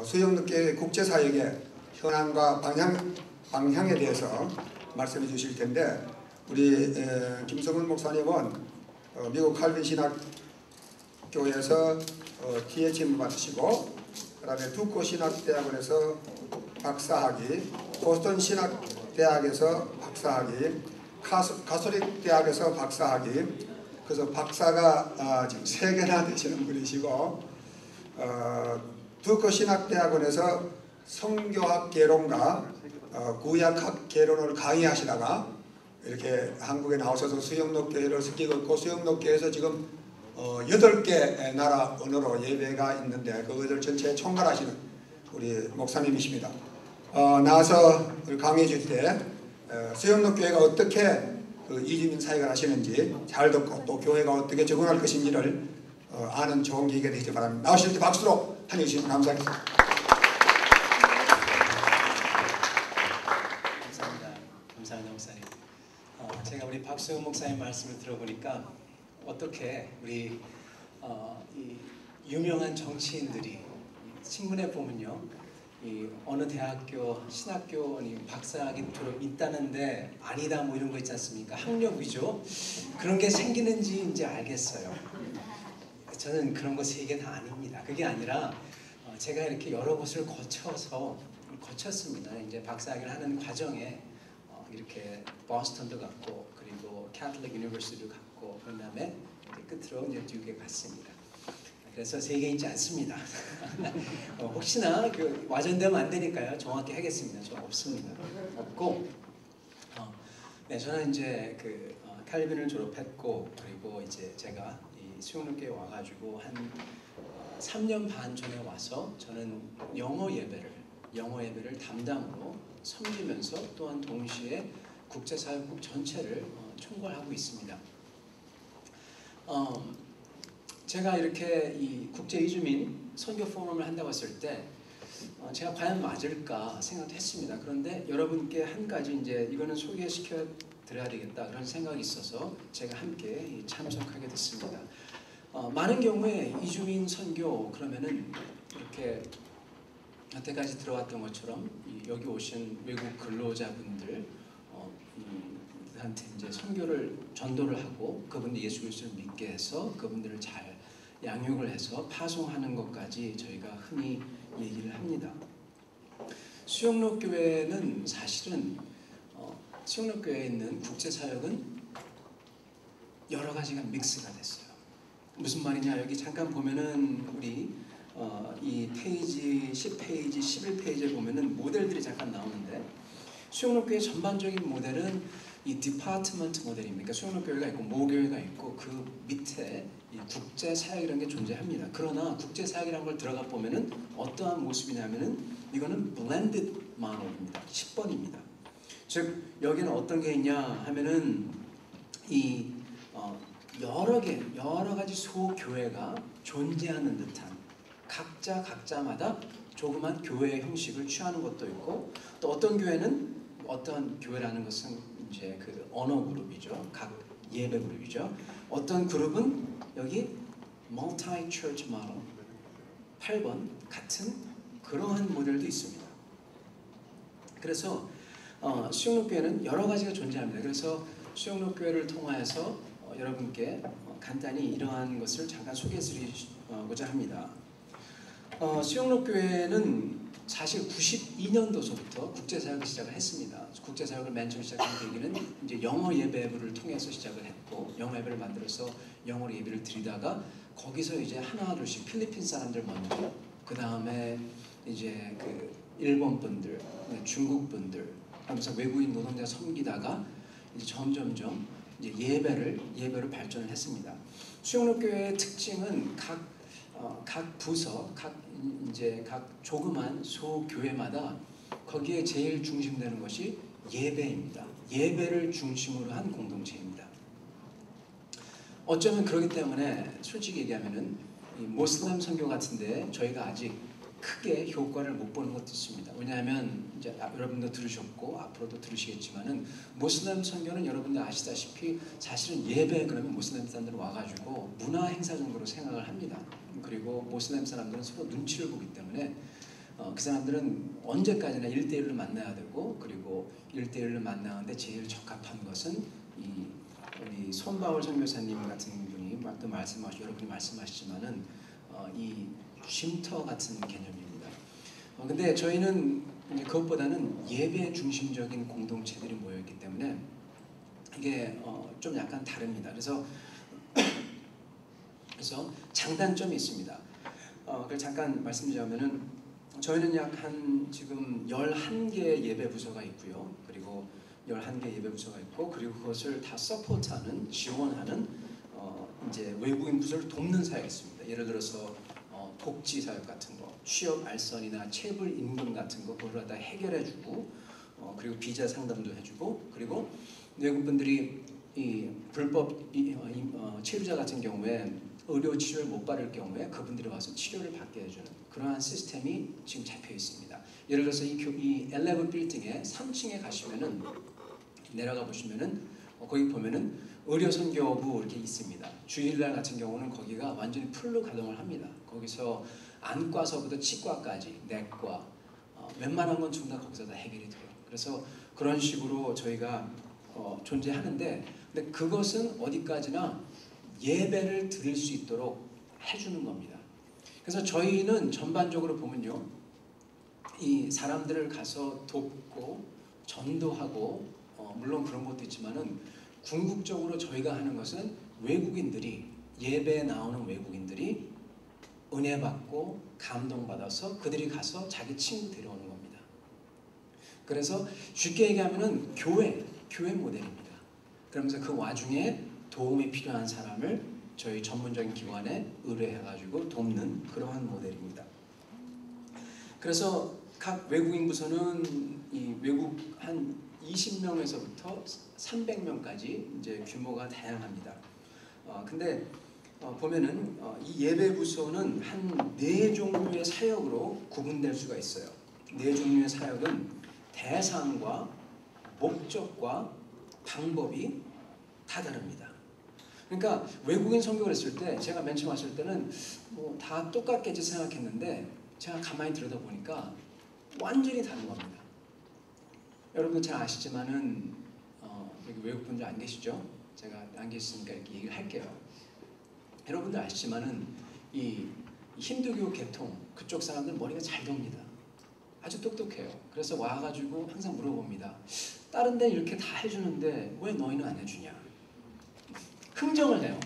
수영롭교회 국제사역의 현황과 방향에 대해서 말씀해 주실 텐데, 우리 김성훈 목사님은 미국 칼빈 신학교에서 THM 받으시고, 그 다음에 두코 신학대학원에서 박사학위, 보스턴 신학대학에서 박사학위, 가톨릭 대학에서 박사학위, 그래서 박사가 지금 3개나 되시는 분이시고, 두코 신학대학원에서 성교학 개론과 구약학 개론을 강의하시다가 이렇게 한국에 나오셔서 수영록교회를 섬기고 있고, 수영록교회에서 지금 8개 나라 언어로 예배가 있는데 그것을 전체에 총괄하시는 우리 목사님이십니다. 나와서 강의해 줄 때 수영록교회가 어떻게 이주민 사역을 하시는지 잘 듣고, 또 교회가 어떻게 적응할 것인지를 아는 좋은 기회가 되시기 바랍니다. 나오실 때 박수로 환영해 주시면 감사하겠습니다. 감사합니다 목사님. 제가 우리 박수영 목사님 말씀을 들어보니까 어떻게 우리 이 유명한 정치인들이 신문에 보면요, 이 어느 대학교 신학교 박사학위 졸업 있다는데 아니다 뭐 이런 거 있지 않습니까? 학력 위조 그런 게 생기는지 이제 알겠어요. 저는 그런 거 3개 다 아닙니다. 그게 아니라 제가 이렇게 여러 곳을 거쳤습니다. 이제 박사학위를 하는 과정에 이렇게 보스턴도 갔고, 그리고 캐톨릭 유니버시티도 갔고, 그 다음에 끝으로 이제 듀크에 갔습니다. 그래서 3개 있지 않습니다. 혹시나 와전되면 안 되니까요. 정확히 하겠습니다. 저 없습니다. 없고, 네, 저는 이제 칼빈을 졸업했고, 그리고 이제 제가 이 수영록교에 와가지고 한 3년 반 전에 와서 저는 영어 예배를 담당으로 섬기면서 또한 동시에 국제사역국 전체를 총괄하고 있습니다. 제가 이렇게 이 국제 이주민 선교 포럼을 한다고 했을 때 제가 과연 맞을까 생각도 했습니다. 그런데 여러분께 한 가지 이제 이거는 소개시켜 드려야 되겠다 그런 생각이 있어서 제가 함께 참석하게 됐습니다. 많은 경우에 이주민 선교 그러면은 이렇게 여태까지 들어왔던 것처럼 여기 오신 외국 근로자분들 한테 이제 선교를 전도를 하고 그분들 예수 그리스도를 믿게 해서 그분들을 잘 양육을 해서 파송하는 것까지 저희가 흔히 얘기를 합니다. 수영록교회는 사실은 수영록교회에 있는 국제사역은 여러 가지가 믹스가 됐어요. 무슨 말이냐, 여기 잠깐 보면은 우리 이 페이지 10페이지 11페이지에 보면은 모델들이 잠깐 나오는데, 수영록교회 전반적인 모델은 이 디파트먼트 모델입니다. 수영록교회가 있고 모교회가 있고 그 밑에 이 국제사역이라는 게 존재합니다. 그러나 국제사역이라는 걸 들어가 보면은 어떠한 모습이냐면은 이거는 블렌디드 모델입니다. 10번입니다. 즉 여기는 어떤 게 있냐 하면은 이 여러 가지 소교회가 존재하는 듯한 각자마다 조그만 교회의 형식을 취하는 것도 있고, 또 어떤 교회는 어떤 교회라는 것은 이제 언어 그룹이죠. 각 예배 그룹이죠. 어떤 그룹은 여기 멀티 처치 모델 8번 같은 그러한 모델도 있습니다. 그래서 수영록교회는 여러 가지가 존재합니다. 그래서 수영록교회를 통하여서 여러분께 간단히 이러한 것을 잠깐 소개해 드리고자 합니다. 수영록교회는 사실 92년도서부터 국제사역을 시작을 했습니다. 국제사역을 맨 처음 시작한 계기는 이제 영어 예배부를 통해서 시작을 했고, 영어 예배를 만들어서 영어로 예배를 드리다가 거기서 이제 하나둘씩 필리핀 사람들 먼저, 그 다음에 이제 일본 분들, 중국 분들, 하면서 외국인 노동자 섬기다가 이제 점점점 이제 예배로 발전을 했습니다. 수영록교회의 특징은 각 부서, 각 조그만 소교회마다 거기에 제일 중심되는 것이 예배입니다. 예배를 중심으로 한 공동체입니다. 어쩌면 그렇기 때문에 솔직히 얘기하면은 이 모슬렘 선교 같은데 저희가 아직 크게 효과를 못 보는 것도 있습니다. 왜냐하면 이제 여러분도 들으셨고 앞으로도 들으시겠지만은 모슬렘 선교는 여러분들 아시다시피 사실은 예배 그러면 모슬렘 사람들 와가지고 문화 행사 정도로 생각을 합니다. 그리고 모슬렘 사람들은 서로 눈치를 보기 때문에 그 사람들은 언제까지나 1대1로 만나야 되고, 그리고 1대1로 만나는데 제일 적합한 것은 우리 손바울 선교사님 같은 분이 또 여러분이 말씀하시지만은 이 쉼터 같은 개념입니다. 근데 저희는 그것보다는 예배 중심적인 공동체들이 모여있기 때문에 이게 좀 약간 다릅니다. 그래서 장단점이 있습니다. 그걸 잠깐 말씀드리자면은 저희는 약 지금 11개 예배 부서가 있고요. 그리고 11개 예배 부서가 있고, 그리고 그것을 다 서포트하는, 지원하는 이제 외국인 부서를 돕는 사역이 있습니다. 예를 들어서 복지 사역 같은 거, 취업 알선이나 체불 임금 같은 거 그걸 다 해결해주고, 그리고 비자 상담도 해주고, 그리고 외국 분들이 이 불법 체류자 같은 경우에 의료 치료를 못 받을 경우에 그분들이 와서 치료를 받게 해주는 그러한 시스템이 지금 잡혀 있습니다. 예를 들어서 이 엘레븐 빌딩에 3층에 가시면은, 내려가 보시면은 거기 보면은 의료 선교부 이렇게 있습니다. 주일날 같은 경우는 거기가 완전히 풀로 가동을 합니다. 거기서 안과서부터 치과까지, 내과, 웬만한 건 전부 다 거기서 다 해결이 돼요. 그래서 그런 식으로 저희가 존재하는데, 근데 그것은 어디까지나 예배를 드릴 수 있도록 해주는 겁니다. 그래서 저희는 전반적으로 보면요, 이 사람들을 가서 돕고 전도하고, 물론 그런 것도 있지만은 궁극적으로 저희가 하는 것은 외국인들이, 예배에 나오는 외국인들이 은혜 받고 감동받아서 그들이 가서 자기 친구 데려오는 겁니다. 그래서 쉽게 얘기하면은 교회 모델입니다. 그러면서 그 와중에 도움이 필요한 사람을 저희 전문적인 기관에 의뢰해가지고 돕는 그러한 모델입니다. 그래서 각 외국인 부서는 이 외국 한 20명에서부터 300명까지 이제 규모가 다양합니다. 근데 보면은 이 예배 부서는 한 4종류의 사역으로 구분될 수가 있어요. 4종류의 사역은 대상과 목적과 방법이 다 다릅니다. 그러니까 외국인 선교를 했을 때 제가 맨 처음 왔을 때는 뭐 다 똑같겠지 생각했는데, 제가 가만히 들여다보니까 완전히 다른 겁니다. 여러분 잘 아시지만은 여기 외국 분들 안 계시죠? 제가 안 계시니까 이렇게 얘기를 할게요. 여러분들 아시지만은 이 힌두교 계통 그쪽 사람들 머리가 잘 돕니다. 아주 똑똑해요. 그래서 와가지고 항상 물어봅니다. 다른 데 이렇게 다 해주는데 왜 너희는 안 해주냐? 흥정을 해요.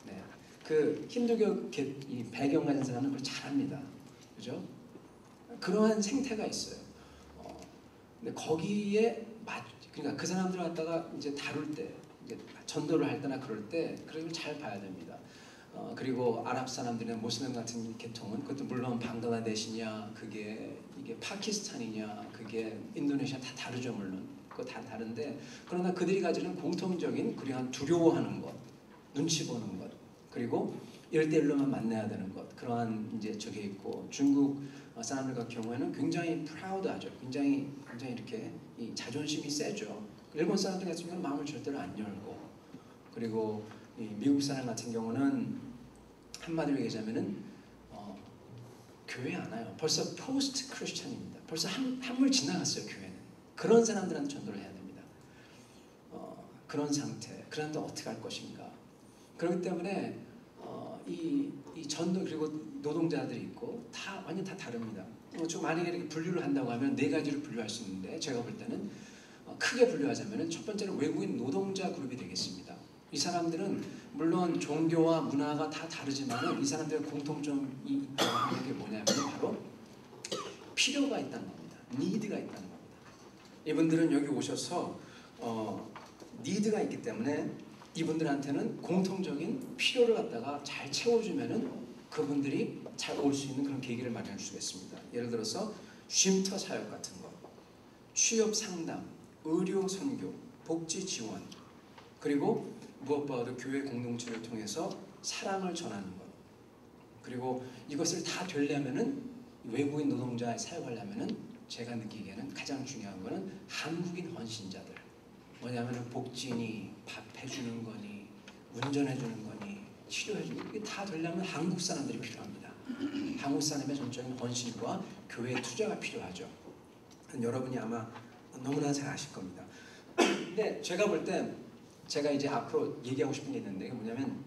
네. 그 힌두교 이 배경 가진 사람은 그걸 잘합니다. 그죠? 그러한 생태가 있어요. 근데 거기에 그러니까 그 사람들 갖다가 이제 다룰 때, 이제 전도를 할 때나 그럴 때 그걸 잘 봐야 됩니다. 그리고 아랍 사람들이나 모슬렘 같은 계통은 그것도 물론 방글라데시냐, 이게 파키스탄이냐, 그게 인도네시아 다 다르죠. 물론 그거 다 다른데, 그러나 그들이 가지는 공통적인 그러한 두려워하는 것, 눈치 보는 것, 그리고 1대1로만 만나야 되는 것, 그러한 이제 저게 있고, 중국 사람들 같은 경우에는 굉장히 프라우드하죠. 굉장히 이렇게 이 자존심이 세죠. 일본 사람들 같은 경우는 마음을 절대로 안 열고, 그리고 이 미국 사람 같은 경우는 한마디로 얘기하자면은 교회 안 와요. 벌써 포스트 크리스천입니다. 벌써 한물 지나갔어요. 교회는. 그런 사람들한테 전도를 해야 됩니다. 그런 상태. 그런데 어떻게 할 것인가. 그렇기 때문에 이 전도, 그리고 노동자들이 있고 다 완전 다 다릅니다. 좀 만약에 이렇게 분류를 한다고 하면 4가지로 분류할 수 있는데, 제가 볼 때는 크게 분류하자면은 첫 번째는 외국인 노동자 그룹이 되겠습니다. 이 사람들은 물론 종교와 문화가 다 다르지만 이 사람들의 공통점이 있다고 하는 게 뭐냐면 바로 필요가 있다는 겁니다. 니드가 있다는 겁니다. 이분들은 여기 오셔서 니드가 있기 때문에 이분들한테는 공통적인 필요를 갖다가 잘 채워주면은 그분들이 잘 올 수 있는 그런 계기를 마련할 수가 있습니다. 예를 들어서 쉼터 사역 같은 거, 취업 상담, 의료 선교, 복지 지원, 그리고 무엇보다도 교회 공동체를 통해서 사랑을 전하는 것. 그리고 이것을 다 되려면은, 외국인 노동자에 사역하려면은 제가 느끼기에는 가장 중요한 거는 한국인 헌신자들. 뭐냐면은 복지니, 밥 해주는 거니, 운전해주는 거니, 치료해주는 거니, 이게 다 되려면 한국 사람들이 필요합니다. 한국 사람의 전적인 헌신과 교회의 투자가 필요하죠. 여러분이 아마 너무나 잘 아실 겁니다. 근데 제가 볼 때 제가 이제 앞으로 얘기하고 싶은 게 있는데, 이게 뭐냐면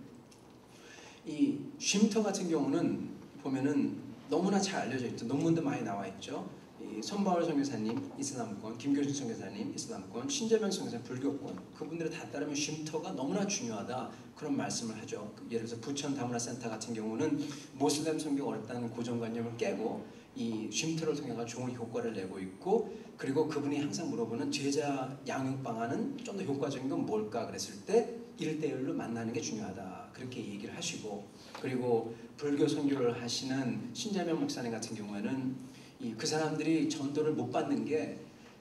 이 쉼터 같은 경우는 보면은 너무나 잘 알려져 있죠. 논문도 많이 나와 있죠. 이 손바울 선교사님 이슬람권, 김교준 선교사님 이슬람권, 신재명 선교사님 불교권, 그분들을 다 따르면 쉼터가 너무나 중요하다 그런 말씀을 하죠. 예를 들어서 부천 다문화센터 같은 경우는 모슬렘 선교가 어렵다는 고정관념을 깨고 이 쉼터를 통해서 좋은 효과를 내고 있고, 그리고 그분이 항상 물어보는 제자 양육 방안은 좀 더 효과적인 건 뭘까 그랬을 때 1대1로 만나는 게 중요하다 그렇게 얘기를 하시고, 그리고 불교 선교를 하시는 신재명 목사님 같은 경우에는 그 사람들이 전도를 못 받는 게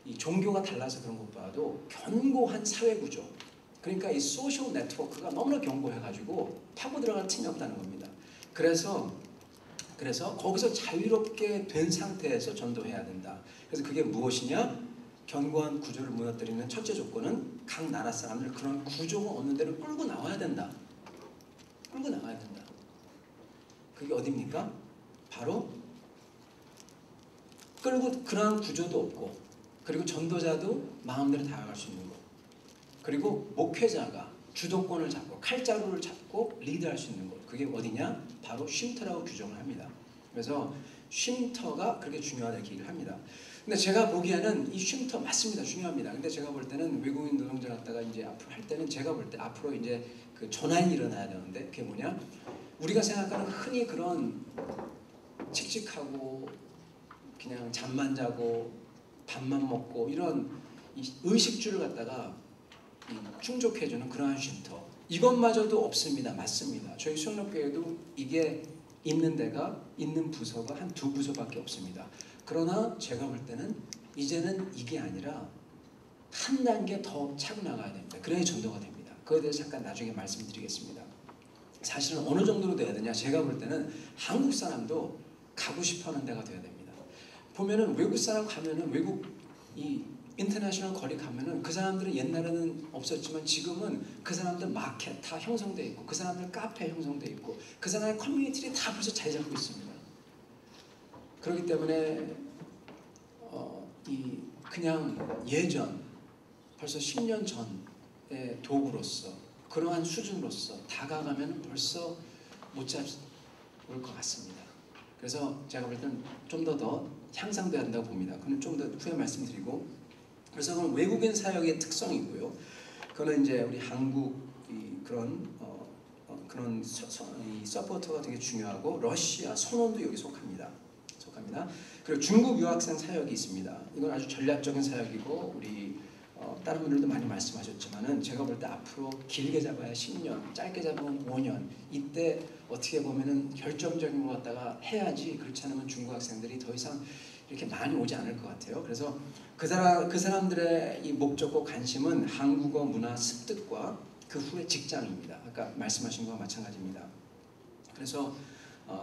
이 종교가 달라서 그런 것보다도 견고한 사회 구조, 그러니까 이 소셜 네트워크가 너무나 견고해가지고 파고 들어갈 틈이 없다는 겁니다. 그래서 거기서 자유롭게 된 상태에서 전도해야 된다. 그래서 그게 무엇이냐? 견고한 구조를 무너뜨리는 첫째 조건은 각 나라 사람들 그런 구조가 없는 데를 끌고 나와야 된다. 끌고 나가야 된다. 그게 어디입니까? 바로 끌고 그러한 구조도 없고, 그리고 전도자도 마음대로 다가갈 수 있는 것, 그리고 목회자가 주도권을 잡고 칼자루를 잡고 리드할 수 있는 것, 그게 어디냐? 바로 쉼터라고 규정을 합니다. 그래서 쉼터가 그렇게 중요하다 이렇게 얘기를 합니다. 근데 제가 보기에는 이 쉼터 맞습니다. 중요합니다. 근데 제가 볼 때는 외국인 노동자 갖다가 이제 앞으로 할 때는 제가 볼 때 앞으로 이제 그 전환이 일어나야 되는데, 그게 뭐냐? 우리가 생각하는 흔히 그런 칙칙하고 그냥 잠만 자고 밥만 먹고 이런 이 의식주를 갖다가 충족해주는 그러한 쉼터, 이것마저도 없습니다. 맞습니다. 저희 수영록교회도 이게 있는 데가, 있는 부서가 한 2부서밖에 없습니다. 그러나 제가 볼 때는 이제는 이게 아니라 한 단계 더 차고 나가야 됩니다. 그래야 전도가 됩니다. 그거에 대해서 잠깐 나중에 말씀드리겠습니다. 사실은 어느 정도로 돼야 되냐? 제가 볼 때는 한국 사람도 가고 싶어하는 데가 돼야 됩니다. 보면은 외국 사람 가면은, 외국 이 인터내셔널 거리 가면은 그 사람들은 옛날에는 없었지만 지금은 그 사람들 마켓 다 형성돼 있고, 그 사람들 카페 형성돼 있고, 그 사람의 커뮤니티들이 다 벌써 자리 잡고 있습니다. 그렇기 때문에 이 그냥 예전 벌써 10년 전의 도구로서, 그러한 수준으로서 다가가면 벌써 못 잡을 것 같습니다. 그래서 제가 볼 때는 좀 더 향상돼야 한다고 봅니다. 그건 좀 더 후에 말씀드리고, 그래서 그건 외국인 사역의 특성이고요. 그거는 이제 우리 한국 그런 서포터가 되게 중요하고, 러시아 선원도 여기 속합니다. 그리고 중국 유학생 사역이 있습니다. 이건 아주 전략적인 사역이고, 우리 다른 분들도 많이 말씀하셨지만은 제가 볼 때 앞으로 길게 잡아야 10년, 짧게 잡으면 5년, 이때 어떻게 보면은 결정적인 것 갖다가 해야지, 그렇지 않으면 중국 학생들이 더 이상 이렇게 많이 오지 않을 것 같아요. 그래서 그 사람들의 이 목적과 관심은 한국어 문화 습득과 그 후에 직장입니다. 아까 말씀하신 거와 마찬가지입니다. 그래서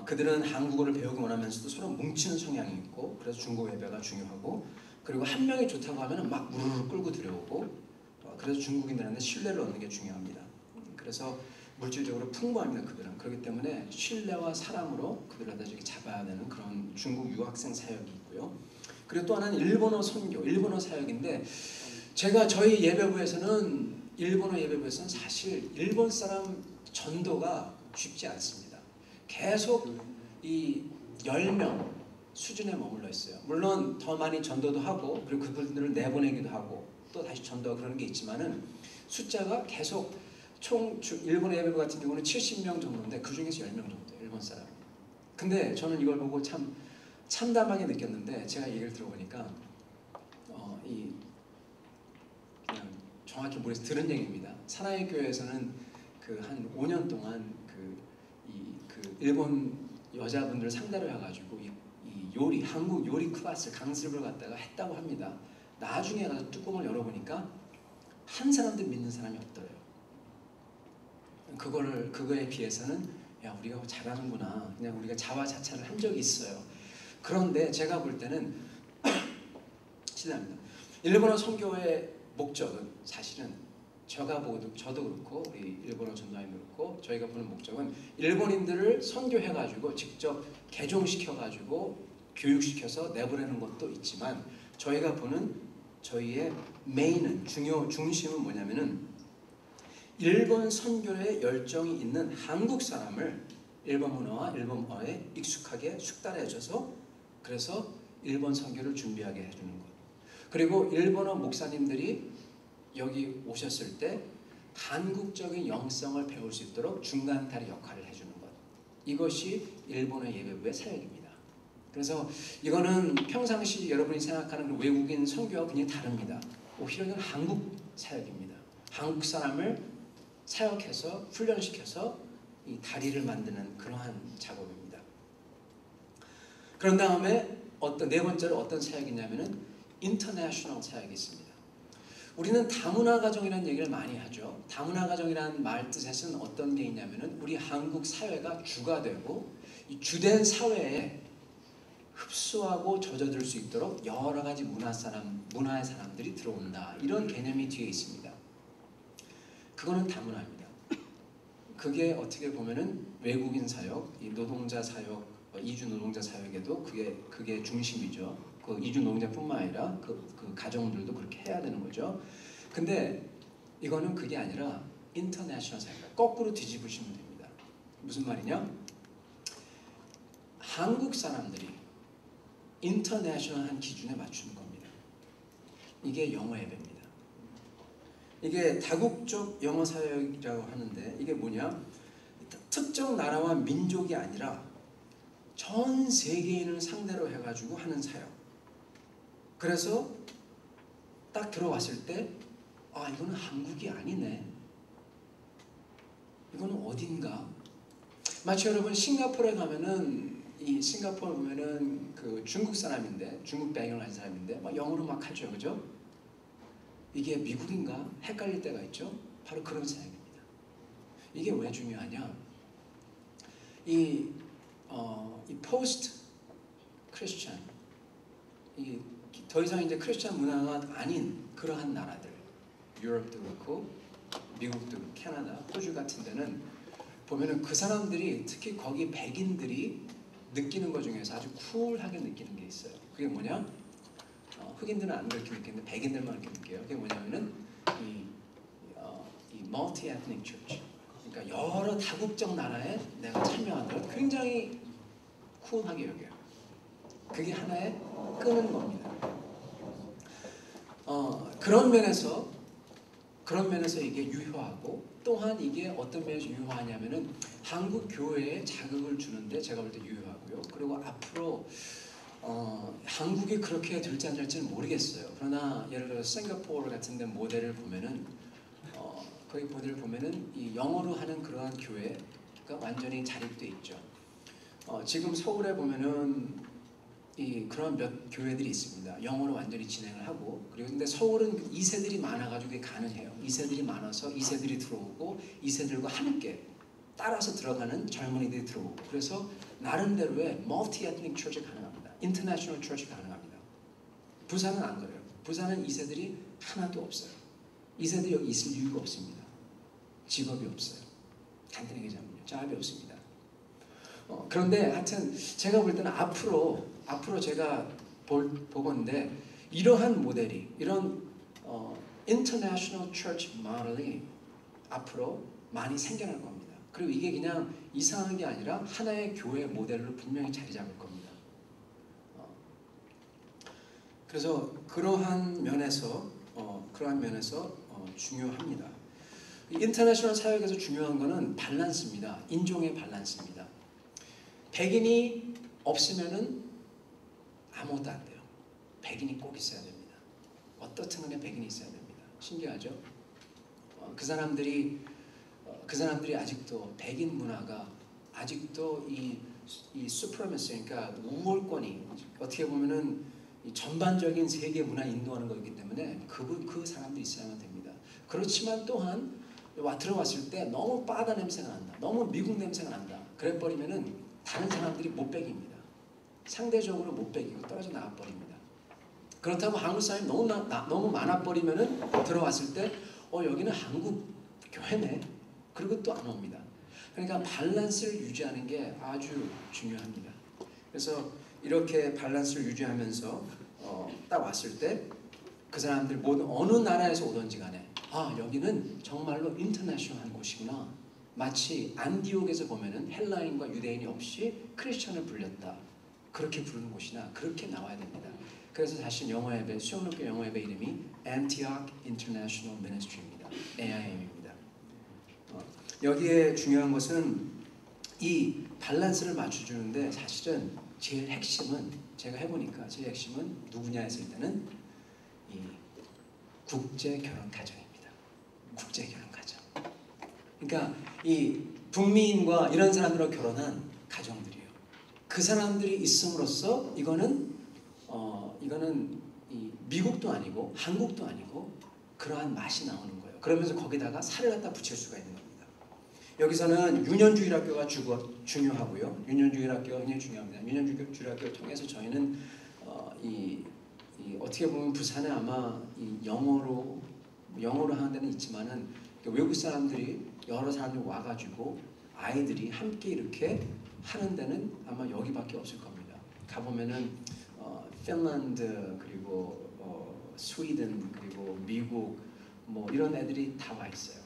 그들은 한국어를 배우기 원하면서도 서로 뭉치는 성향이 있고, 그래서 중국 예배가 중요하고, 그리고 한 명이 좋다고 하면 막 무르르 끌고 들여오고, 그래서 중국인들한테 신뢰를 얻는 게 중요합니다. 그래서 물질적으로 풍부합니다. 그들은. 그렇기 때문에 신뢰와 사랑으로 그들을 갖다 잡아야 되는 그런 중국 유학생 사역이 있고요. 그리고 또 하나는 일본어 선교, 일본어 사역인데, 제가 저희 예배부에서는 사실 일본 사람 전도가 쉽지 않습니다. 계속 이 10명 수준에 머물러 있어요. 물론 더 많이 전도도 하고, 그리고 그분들을 내보내기도 하고, 또 다시 전도하고 그러는 게 있지만은 숫자가 계속 총 일본 예배부 같은 경우는 70명 정도인데 그 중에서 10명 정도예요. 일본 사람. 근데 저는 이걸 보고 참 참담하게 느꼈는데, 제가 얘기를 들어보니까 그냥 정확히 모르겠어요. 들은 얘기입니다. 사나이 교회에서는 그 한 5년 동안 그 일본 여자분들 상대로 해가지고 이 요리, 한국 요리 클래스 강습을 갖다가 했다고 합니다. 나중에 가서 뚜껑을 열어보니까 한 사람도 믿는 사람이 없더래요. 그거에 비해서는 야, 우리가 잘하는구나, 그냥 우리가 자화자찬을 한 적이 있어요. 그런데 제가 볼 때는 실례합니다. 일본어 선교의 목적은 사실은 저도 그렇고 우리 일본어 전도사님도 그렇고 저희가 보는 목적은 일본인들을 선교해가지고 직접 개종시켜가지고 교육시켜서 내보내는 것도 있지만 저희가 보는 저희의 메인은 중심은 뭐냐면은 일본 선교에 열정이 있는 한국 사람을 일본 문화와 일본어에 익숙하게 숙달해줘서 그래서 일본 선교를 준비하게 해주는 것. 그리고 일본어 목사님들이 여기 오셨을 때 한국적인 영성을 배울 수 있도록 중간다리 역할을 해주는 것. 이것이 일본어 예배부의 사역입니다. 그래서 이거는 평상시 여러분이 생각하는 외국인 선교와 굉장히 다릅니다. 오히려 이건 한국 사역입니다. 한국 사람을 사역해서 훈련시켜서 이 다리를 만드는 그러한 작업입니다. 그런 다음에 네 번째로 어떤 사역이냐면은 인터내셔널 사역이 있습니다. 우리는 다문화 가정이라는 얘기를 많이 하죠. 다문화 가정이라는 말 뜻에서는 어떤 게 있냐면은 우리 한국 사회가 주가 되고 이 주된 사회에 흡수하고 젖어들 수 있도록 여러 가지 문화의 사람들이 들어온다. 이런 개념이 뒤에 있습니다. 그거는 다문화입니다. 그게 어떻게 보면은 외국인 사역, 이 노동자 사역, 이주 노동자 사역에도 그게 중심이죠. 그 이주 노동자뿐만 아니라 그 가정들도 그렇게 해야 되는 거죠. 근데 이거는 그게 아니라 인터내셔널 사역, 거꾸로 뒤집으시면 됩니다. 무슨 말이냐? 한국 사람들이 인터내셔널한 기준에 맞추는 겁니다. 이게 영어 예배입니다. 이게 다국적 영어 사역이라고 하는데 이게 뭐냐? 특정 나라와 민족이 아니라 전 세계인을 상대로 해가지고 하는 사역. 그래서 딱 들어왔을 때 이거는 한국이 아니네. 이거는 어딘가. 마치 여러분 싱가포르에 가면은 이 싱가포르 보면은 그 중국 사람인데 중국 배경을 가진 사람인데 막 영어로 막 하죠, 그죠? 이게 미국인가 헷갈릴 때가 있죠. 바로 그런 사역입니다. 이게 왜 중요하냐? 이 포스트 크리스천, 이 더 이상 이제 크리스천 문화가 아닌 그러한 나라들, 유럽도 그렇고 미국도 그렇고 캐나다, 호주 같은 데는 보면은 그 사람들이 특히 거기 백인들이 느끼는 것 중에서 아주 쿨하게 느끼는 게 있어요. 그게 뭐냐? 흑인들은 안 그렇게 느끼는데 백인들만 그렇게 느껴요. 그게 뭐냐면은 이 multi-ethnic church, 그러니까 여러 다국적 나라에 내가 참여하는 걸 굉장히 쿨하게 여겨요. 그게 하나의 끄는 겁니다. 그런 면에서 이게 유효하고 또한 이게 어떤 면에서 유효하냐면은 한국 교회에 자극을 주는데 제가 볼 때 유효하고요. 그리고 앞으로 한국이 그렇게 될지 안 될지는 모르겠어요. 그러나 예를 들어 싱가포르 같은 데 모델을 보면은 거기 모델을 보면은 이 영어로 하는 그러한 교회가 완전히 자립돼 있죠. 지금 서울에 보면은 그런 몇 교회들이 있습니다. 영어로 완전히 진행을 하고 그리고 근데 서울은 2세들이 많아가지고 그게 가능해요. 2세들이 많아서 2세들이 들어오고 2세들과 함께 따라서 들어가는 젊은이들이 들어오고 그래서 나름대로의 멀티-에트닉 처치 가능합니다. 인터내셔널 처치 가능합니다. 부산은 안 그래요. 부산은 2세들이 하나도 없어요. 2세들이 여기 있을 이유가 없습니다. 직업이 없어요. 간단히 얘기하면요. 잡이 없습니다. 그런데 하여튼 제가 볼 때는 앞으로 제가 보건데 이러한 모델이 이런 인터내셔널 처치 모델이 앞으로 많이 생겨날 겁니다. 그리고 이게 그냥 이상한 게 아니라 하나의 교회 모델로 분명히 자리 잡을 겁니다. 그래서 그러한 면에서 중요합니다. 인터내셔널 사역에서 중요한 것은 밸런스입니다. 인종의 밸런스입니다. 백인이 없으면은 아무것도 안 돼요. 백인이 꼭 있어야 됩니다. 어떻든 간에 백인이 있어야 됩니다. 신기하죠? 그 사람들이 아직도 백인 문화가 아직도 이 수프레머시, 그러니까 우월권이 어떻게 보면은 이 전반적인 세계 문화 인도하는 거기 때문에 그 사람들이 있어야만 됩니다. 그렇지만 또한 들어왔을 때 너무 바다 냄새가 난다. 너무 미국 냄새가 난다. 그래 버리면은 다른 사람들이 못 beg입니다. 상대적으로 못 beg이고 떨어져 나가 버립니다. 그렇다고 한국 사람이 너무 많아 버리면은 들어왔을 때 여기는 한국 교회네. 그리고 또 안 옵니다. 그러니까 밸런스를 유지하는 게 아주 중요합니다. 그래서 이렇게 밸런스를 유지하면서 딱 왔을 때 그 사람들 모든 어느 나라에서 오든지 간에 여기는 정말로 인터내셔널한 곳이구나. 마치 안디옥에서 보면은 헬라인과 유대인이 없이 크리스천을 불렸다. 그렇게 부르는 곳이나 그렇게 나와야 됩니다. 그래서 사실 영어예배, 수영록교 영어예배 이름이 Antioch International Ministry입니다. AIM입니다. 여기에 중요한 것은 이 밸런스를 맞춰주는데 사실은 제일 핵심은 제가 해보니까 제일 핵심은 누구냐 했을 때는 이 국제 결혼 가정입니다. 국제 결혼 가정. 그러니까 이 북미인과 이런 사람들과 결혼한 가정들이에요. 그 사람들이 있음으로써 이거는 이 미국도 아니고 한국도 아니고 그러한 맛이 나오는 거예요. 그러면서 거기다가 살을 갖다 붙일 수가 있는 겁니다. 여기서는 유년주일학교가 중요하고요. 유년주일학교가 굉장히 중요합니다. 유년주일학교를 통해서 저희는 어떻게 보면 부산에 아마 이 영어로 하는 데는 있지만은 외국 사람들이 여러 사람들이 와가지고 아이들이 함께 이렇게 하는 데는 아마 여기밖에 없을 겁니다. 가보면은 핀란드 그리고 스웨덴 그리고 미국 뭐 이런 애들이 다 와 있어요.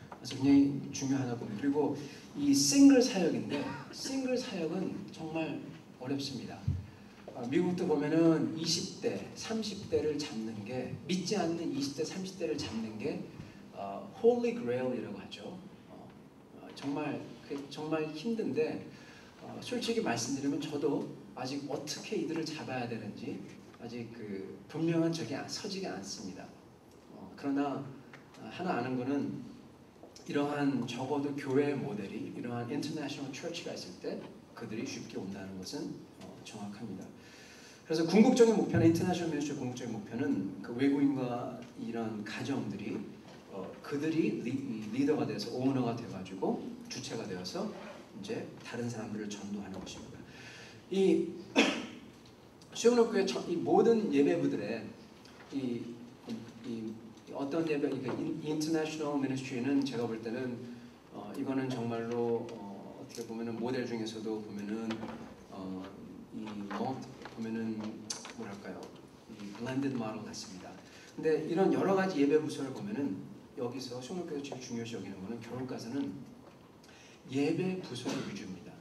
그래서 굉장히 중요하다 봅니다. 그리고 이 싱글 사역인데 싱글 사역은 정말 어렵습니다. 미국도 보면은 20대, 30대를 잡는 게 믿지 않는 20대, 30대를 잡는 게 Holy Grail이라고 하죠. 정말 힘든데 솔직히 말씀드리면 저도 아직 어떻게 이들을 잡아야 되는지 아직 그 분명한 적이 서지가 않습니다. 그러나 하나 아는 거는 이러한 적어도 교회 모델이 이러한 인터내셔널 처치가 있을 때 그들이 쉽게 온다는 것은 정확합니다. 그래서 궁극적인 목표는 인터내셔널 미니스트리 궁극적인 목표는 그 외국인과 이런 가정들이 그들이 리더가 돼서 오너가 돼가지고 주체가 되어서 이제 다른 사람들을 전도하는 것입니다. 이 수영록교회 이 모든 예배부들의 이 어떤 예배, 인터내셔널 미니스트리는 제가 볼 때는 이거는 정말로 어떻게 보면은 모델 중에서도 보면은 보면은 뭐랄까요, 이 블렌디드 모델 같습니다. 근데 이런 여러 가지 예배 부서를 보면은 여기서 수영록교회에서 제일 중요시 여기는 거는 결혼까지는 예배 부서의 위주입니다.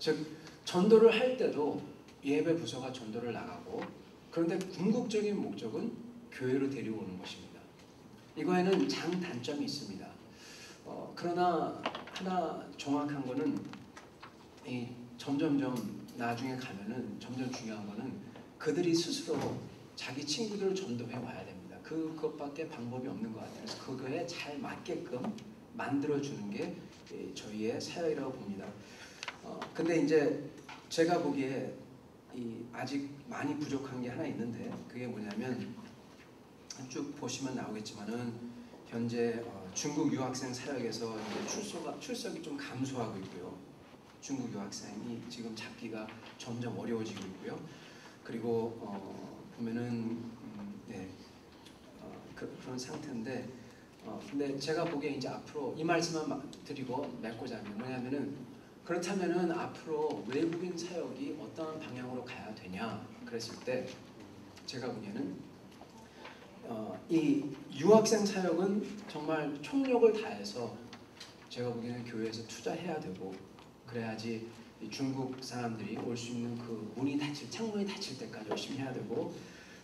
즉 전도를 할 때도 예배 부서가 전도를 나가고 그런데 궁극적인 목적은 교회로 데려오는 것입니다. 이거에는 장단점이 있습니다. 그러나 하나 정확한 거는 점점점 나중에 가면은 점점 중요한 거는 그들이 스스로 자기 친구들을 전도해 와야 됩니다. 그것밖에 방법이 없는 것 같아요. 그래서 그거에 잘 맞게끔 만들어주는 게 저희의 사역이라고 봅니다. 근데 이제 제가 보기에 아직 많이 부족한 게 하나 있는데 그게 뭐냐면 쭉 보시면 나오겠지만은 현재 중국 유학생 사역에서 이제 출석이 좀 감소하고 있고요. 중국 유학생이 지금 잡기가 점점 어려워지고 있고요. 그리고 보면은 그런 상태인데 근데 제가 보기에 이제 앞으로 이 말씀만 드리고 맺고자 하면 뭐냐면은 그렇다면은 앞으로 외국인 사역이 어떤 방향으로 가야 되냐 그랬을 때 제가 보기에는 이 유학생 사역은 정말 총력을 다해서 제가 보기에는 교회에서 투자해야 되고 그래야지 중국 사람들이 올 수 있는 그 창문이 닫힐 때까지 열심히 해야 되고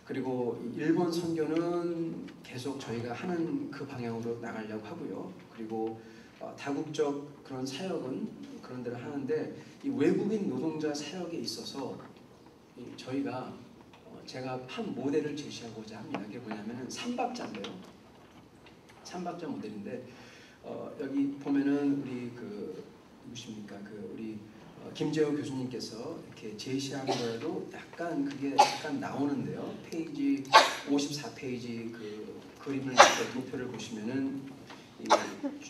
그리고 일본 선교는 계속 저희가 하는 그 방향으로 나가려고 하고요. 그리고 다국적 그런 사역은 그런 데를 하는데 이 외국인 노동자 사역에 있어서 저희가 제가 한 모델을 제시하고자 합니다. 그게 뭐냐면은 삼박자인데요. 삼박자 모델인데 여기 보면은 우리 누구십니까? 우리 김재호 교수님께서 이렇게 제시한 거에도 약간 그게 약간 나오는데요. 페이지 54페이지 그 그림을 도표를 보시면은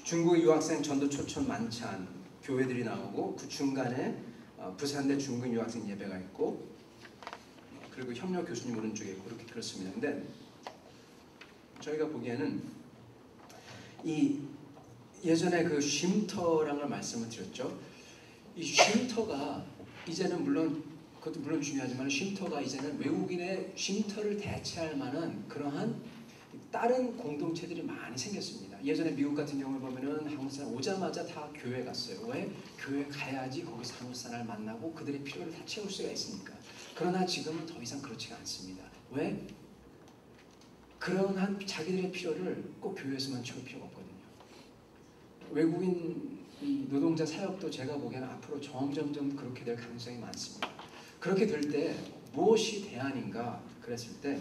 중국 유학생 전도 초청 만찬 교회들이 나오고 그 중간에 부산대 중국 유학생 예배가 있고 그리고 협력 교수님 오른쪽에 있고 그렇게 그렇습니다. 근데 저희가 보기에는 이 예전에 그 쉼터라는 걸 말씀을 드렸죠. 이 쉼터가 이제는 물론 그것도 물론 중요하지만 쉼터가 이제는 외국인의 쉼터를 대체할 만한 그러한 다른 공동체들이 많이 생겼습니다. 예전에 미국 같은 경우를 보면은 한국 사람 오자마자 다 교회 갔어요. 왜? 교회 가야지 거기서 한국 사람을 만나고 그들의 필요를 다 채울 수가 있으니까. 그러나 지금은 더 이상 그렇지가 않습니다. 왜? 그러한 자기들의 필요를 꼭 교회에서만 채울 필요가 없거든요. 외국인 이 노동자 사역도 제가 보기에는 앞으로 점점점 그렇게 될 가능성이 많습니다. 그렇게 될 때 무엇이 대안인가 그랬을 때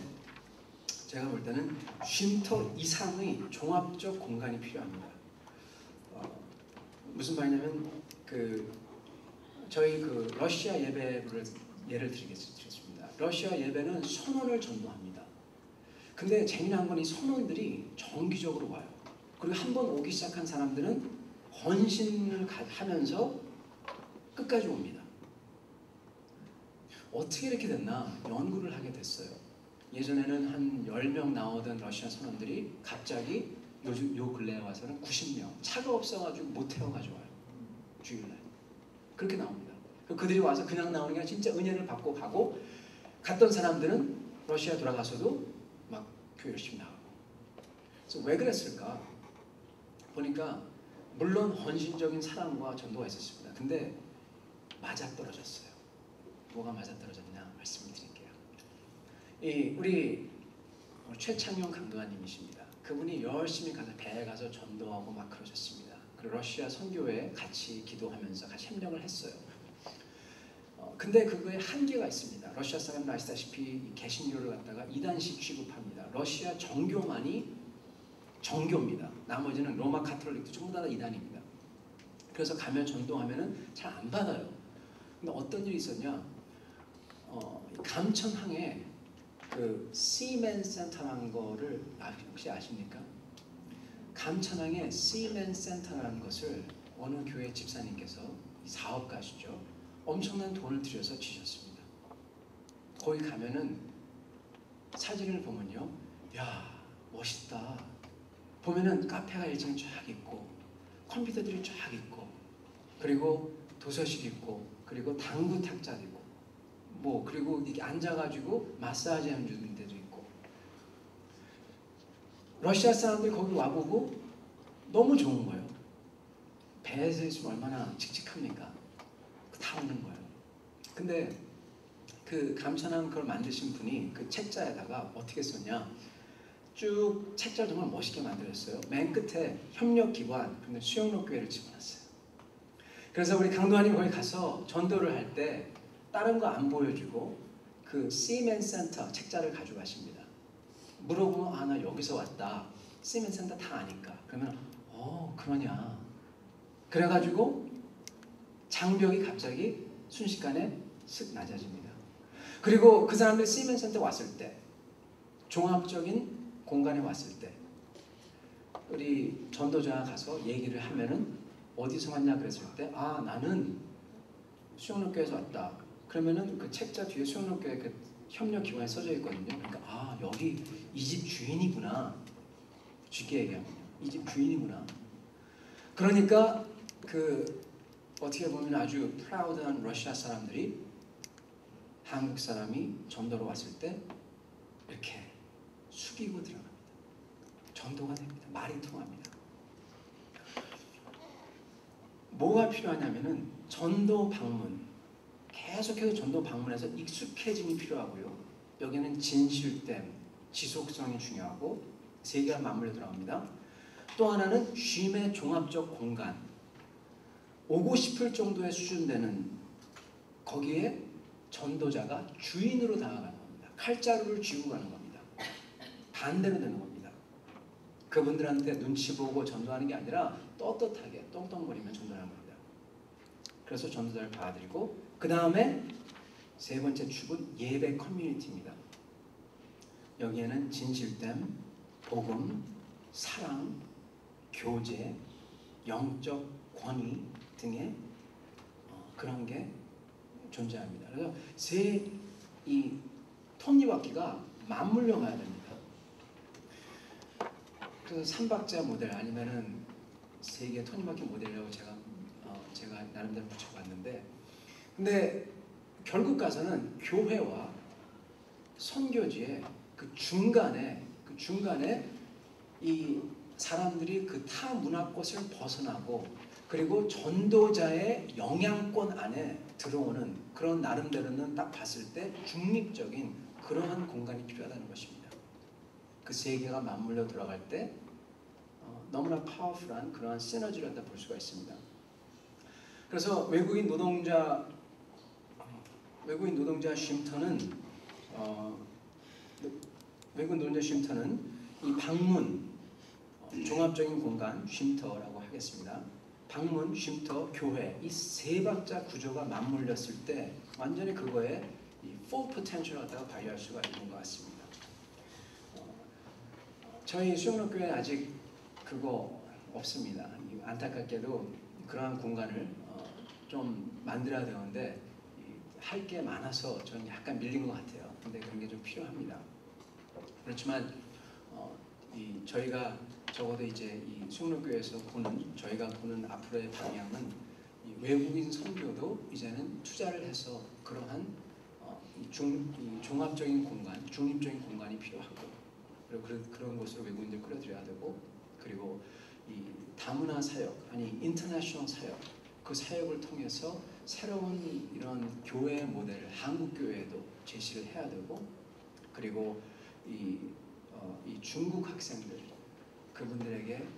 제가 볼 때는 쉼터 이상의 종합적 공간이 필요합니다. 무슨 말이냐면 저희 러시아 예배를 예를 드리겠습니다. 러시아 예배는 선원을 전도합니다. 근데 재미난 건 이 선원들이 정기적으로 와요. 그리고 한번 오기 시작한 사람들은 헌신을 하면서 끝까지 옵니다. 어떻게 이렇게 됐나 연구를 하게 됐어요. 예전에는 한 10명 나오던 러시아 선원들이 갑자기 요즘 요 근래에 와서는 90명. 차가 없어가지고 못 태워가지고 와요. 주일날. 그렇게 나옵니다. 그들이 와서 그냥 나오는 게 아니라 진짜 은혜를 받고 가고 갔던 사람들은 러시아 돌아가서도 막 교회 열심히 나가고. 그래서 왜 그랬을까? 보니까 물론 헌신적인 사랑과 전도가 있었습니다. 근데 맞아떨어졌어요. 뭐가 맞아떨어졌냐 말씀을 드릴게요. 우리 최창용 강도사님이십니다. 그분이 열심히 가서 배에 가서 전도하고 막 그러셨습니다. 그리고 러시아 선교회에 같이 기도하면서 같이 협력을 했어요. 근데 그거에 한계가 있습니다. 러시아 사람들 아시다시피 개신교를 갖다가 2단씩 취급합니다. 러시아 정교만이 정교입니다. 나머지는 로마 카톨릭도 전부 다 2단입니다. 그래서 가면 전도하면은 잘 안 받아요. 근데 어떤 일이 있었냐? 감천항에 그 시멘 센터라는 거를 혹시 아십니까? 감천항에 시멘 센터라는 것을 어느 교회 집사님께서 사업가시죠. 엄청난 돈을 들여서 지셨습니다. 거기 가면은 사진을 보면요, 야 멋있다. 보면은 카페가 1층에 쫙 있고 컴퓨터들이 쫙 있고 그리고 도서실 있고 그리고 당구 탁자도 있고 뭐 그리고 이렇게 앉아가지고 마사지 하는 데도 있고 러시아 사람들이 거기 와보고 너무 좋은 거예요. 배에서 있으면 얼마나 칙칙합니까? 다 오는 거예요. 근데 그 감천항 그걸 만드신 분이 그 책자에다가 어떻게 썼냐? 쭉 책자를 정말 멋있게 만들었어요. 맨 끝에 협력기관, 근데 수영록교회를 집어넣었어요. 그래서 우리 강도사님 거기 가서 전도를 할 때 다른 거 안 보여주고 그 시멘 센터 책자를 가져가십니다. 물어보면 아 나 여기서 왔다. 시멘 센터 다 아니까. 그러면 그러냐. 그래가지고 장벽이 갑자기 순식간에 슥 낮아집니다. 그리고 그 사람들이 시멘 센터 왔을 때 종합적인 공간에 왔을 때 우리 전도자가 가서 얘기를 하면은 어디서 왔냐 그랬을 때 나는 수영록교회에서 왔다. 그러면은 그 책자 뒤에 수영록교회 그 협력기관에 써져 있거든요. 그러니까 여기 이 집 주인이구나. 쉽게 얘기하면 이 집 주인이구나. 그러니까 어떻게 보면 아주 프라우드한 러시아 사람들이 한국 사람이 전도로 왔을 때 이렇게 숙이고 들어갑니다. 전도가 됩니다. 말이 통합니다. 뭐가 필요하냐면은 전도 방문, 계속해서 전도 방문해서 익숙해짐이 필요하고요. 여기는 진실됨, 지속성이 중요하고 세 개가 맞물려 들어갑니다. 또 하나는 쉼의 종합적 공간, 오고 싶을 정도의 수준 되는 거기에 전도자가 주인으로 다가가는 겁니다. 칼자루를 쥐고 가는 겁니다. 반대로 되는 겁니다. 그분들한테 눈치 보고 전도하는 게 아니라 떳떳하게 떵떵거리면 전도하는 겁니다. 그래서 전도자를 받아들이고 그 다음에 세 번째 축은 예배 커뮤니티입니다. 여기에는 진실됨, 복음, 사랑, 교제, 영적 권위 등의 그런 게 존재합니다. 그래서 이 톱니바퀴가 맞물려 가야 됩니다. 그래서 삼박자 모델 아니면은 세계 토니마켓 모델이라고 제가 나름대로 붙여봤는데, 근데 결국 가서는 교회와 선교지의 그 중간에 이 사람들이 그 타 문화권을 벗어나고 그리고 전도자의 영향권 안에 들어오는 그런, 나름대로는 딱 봤을 때 중립적인 그러한 공간이 필요하다는 것입니다. 그 세 개가 맞물려 들어갈 때 너무나 파워풀한 그러한 시너지를 갖다 볼 수가 있습니다. 그래서 외국인 노동자 쉼터는 이 방문, 종합적인 공간, 쉼터라고 하겠습니다. 방문, 쉼터, 교회, 이 세 박자 구조가 맞물렸을 때 완전히 그거에 이 full potential을 갖다가 발휘할 수가 있는 것 같습니다. 저희 수영록교회는 아직 그거 없습니다. 안타깝게도 그러한 공간을 좀 만들어야 되는데 할 게 많아서 저는 약간 밀린 것 같아요. 근데 그런 게 좀 필요합니다. 그렇지만 저희가 적어도 이제 이 수영록교회에서 저희가 보는 앞으로의 방향은 이 외국인 선교도 이제는 투자를 해서 그러한 이 종합적인 공간, 중립적인 공간이 필요하고, 그리고 그런 곳으로 외국인들 끌어들여야 되고, 그리고 이 다문화 사역, 아니 인터내셔널 사역, 그 사역을 통해서 새로운 이런 교회 모델을 한국 교회에도 제시를 해야 되고, 그리고 이 중국 학생들, 그분들에게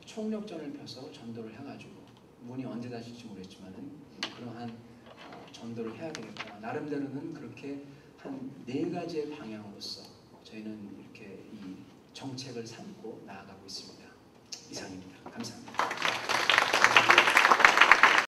총력전을 펴서 전도를 해가지고, 문이 언제 닫힐지 모르겠지만은 그러한 전도를 해야 되겠다. 나름대로는 그렇게 한 4가지의 방향으로서 저희는 이렇게 이 정책을 삼고 나아가고 있습니다. 이상입니다. 감사합니다.